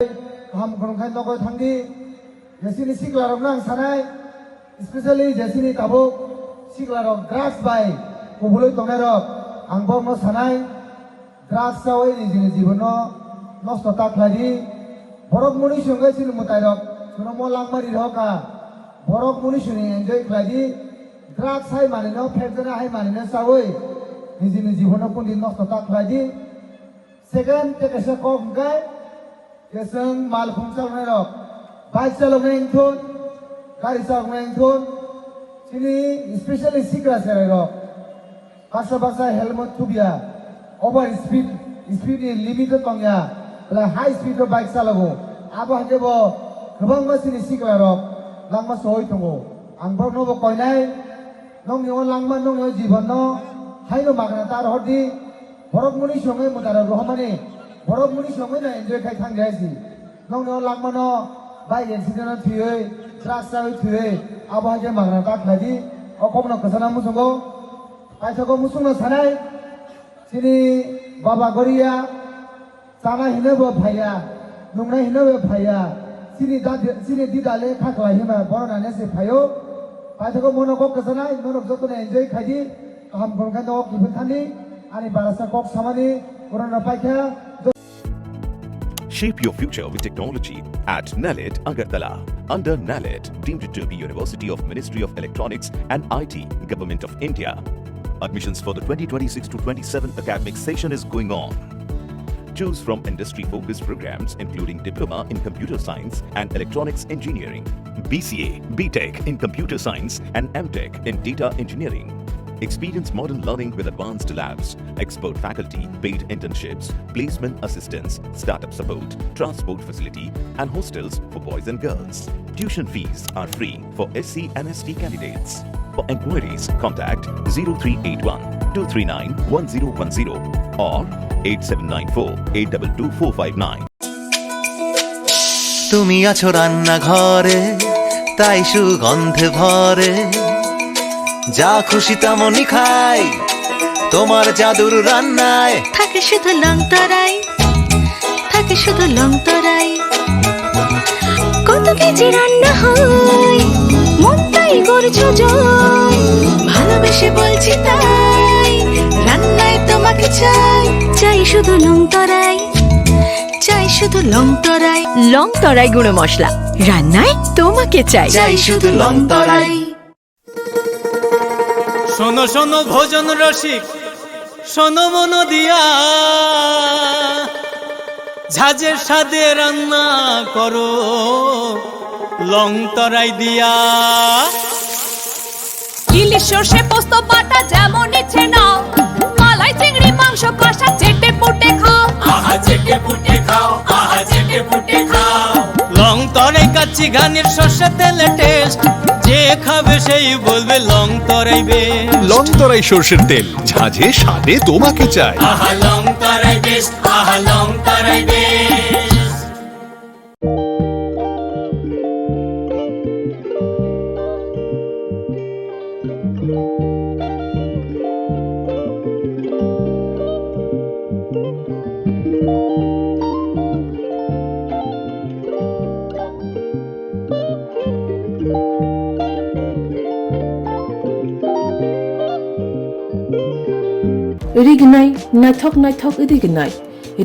ham khonkhai no ko thangdi jesini siklarok nang sanai especially jesini tabuk siklarok drugs bai kubuloi tongnarok ang bom no sanai drugs sawai ni jini jibono nosto ta khladi borok muni sungai sini mutairok suno mo langmari roka borok muni suni enjoy khladi drugs hai mani no phekjana hai mani no sawai ni jini jibono pundi nosto ta khladi second tekesa kok ngai Keseng mal khumsal ngerok, bike salok nengthun, gari salok nengthun, sini especially sikra serok, basa helmet tubia, over speed limit tongya, la high speed bike salogo, abo hajebo, kebang masini sikra rok, langma soy tongo, angbrok nobo koinai, nong nyo langma nong nyo jiban no, hai no magna tar hodi, borok muni songai mutara rohmani. Borok muni songai na enjoy khai thang jaisi nong no langmano bai accident thuyei trasa thuyei abo haje magna ta khladi okomno kasana musongo aisako musungno sanai sini baba goria sana hinebo phaya nungna hinebo phaya sini didale khakla hima borona nese phayo aisako monoko kasana monok jotone enjoy khaidi ham gonkan no kibun thani ani barasa kok samani corona paikha. Shape your future with technology at NALED Agartala. Under NALED, deemed to be University of Ministry of Electronics and IT, Government of India. Admissions for the 2026 to 27 academic session is going on. Choose from industry-focused programs including Diploma in Computer Science and Electronics Engineering, BCA, BTech in Computer Science and MTech in Data Engineering. Experience modern learning with advanced labs, expert faculty, paid internships, placement assistance, startup support, transport facility, and hostels for boys and girls. Tuition fees are free for SC and ST candidates. For enquiries, contact 0381 239 1010 or 8794 822 459. তুমি আছো রান্না ঘরে তাই সুগন্ধে ভরে যা খুশি তেমনই খাই তোমার জাদুর রান্নায় থাকে শুধু লংতরাই থাকে শুধু লংতরাই কত কেজি রান্না হয় মন তাই করছো জয় ভালোবেসে বলছি তাই রান্নায় তোমাকে চাই চাই শুধু লংতরাই চাই শুধু লংতরাই লংতরাই গুঁড়ো মশলা রান্নায় তোমাকে চাই চাই শুধু লংতরাই। শোনো শোনো ভোজন রসিক শোনো মন দিয়া ঝাঁঝের স্বাদে রান্না করো লং তরাই দিয়া ইলিশ সর্ষে পোস্ত বাটা যেমন ইচ্ছে নাও মালাই চিংড়ি মাংস কষা চেটে পুটে খাও আহা চেটে পুটে খাও আহা চেটে পুটে খাও লং তরাই কাচ্চি ঘানির সর্ষে তেলে টেস্ট যে খাবে সেই বলবে লং তরাই বেশ লং তরাই সরষের তেল ঝাঁঝে স্বাদে তোমাকে চাই আহা লং তরাই বেশ আহা লং তরাই বেশ। Rignai naithok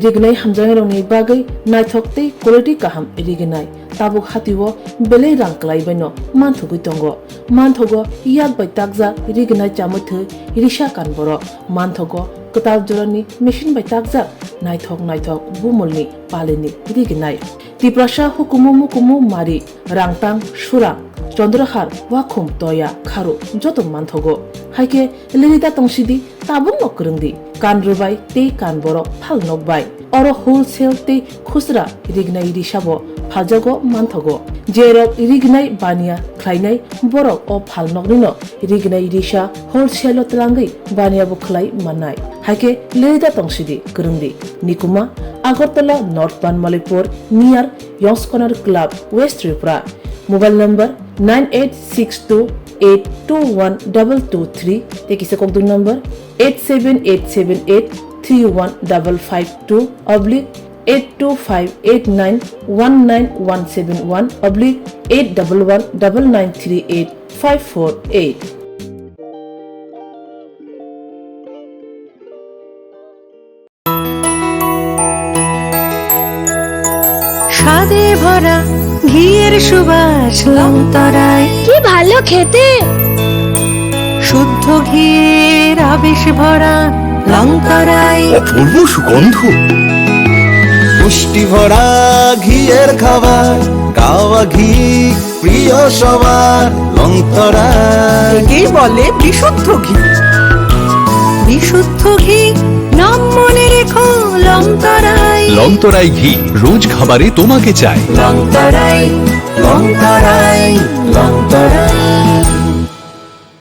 rignai hamjang rongni bagai naithok tei quality kaham rignai tabuk hatiwo belei rang klai baino manthugui tongo manthogo yak bai takja rignai chamuthu risha kanboro manthogo katal jorani machine bai takja naithok bumulni paleni rignai tiprasha hukumu mari rangtang surang চন্দ্রহার ওয়াখুম তয়া খারু যত মানথগো হাইকে লিরিতা তংসিদি তাবুং নকরংদি কান রুবাই তে কান বড় ফাল নকবাই or wholesale তে খুচরা রিগনাই রিসাবো ফালজাগো মানথগো জেরক রিগনাই বানিয়া খ্লাইনাই বড় ও ফাল নকনিনো রিগনাই রিসা হোলসেল তলাঙ্গই বানিয়া বখলাই মানাই হাইকে লিরিতা তংসিদি করংদি নিকুমা Agartala north Banamalipur near young's corner club west Tripura mobile number 9862821223 te kise kok dun number 87878315552 82589119171/8119938 স্বাদে ভরা ঘিয়ের সুবাস লংতরায়, কি ভালো খেতে, শুদ্ধ ঘিয়ের আবেশ ভরা লংতরায়, অপূর্ব সুগন্ধ। পুষ্টি ভরা ঘিয়ের খাবার, গাওয়া ঘি প্রিয় সবার, লংতরা একেই বলে বিশুদ্ধ ঘি। বিশুদ্ধ ঘি নাম মনে রেখো লংতরায়। লংতরাই ঘি রোজ খাবারে তোমাকে চাই। লংতরাই লংতরাই লংতরাই।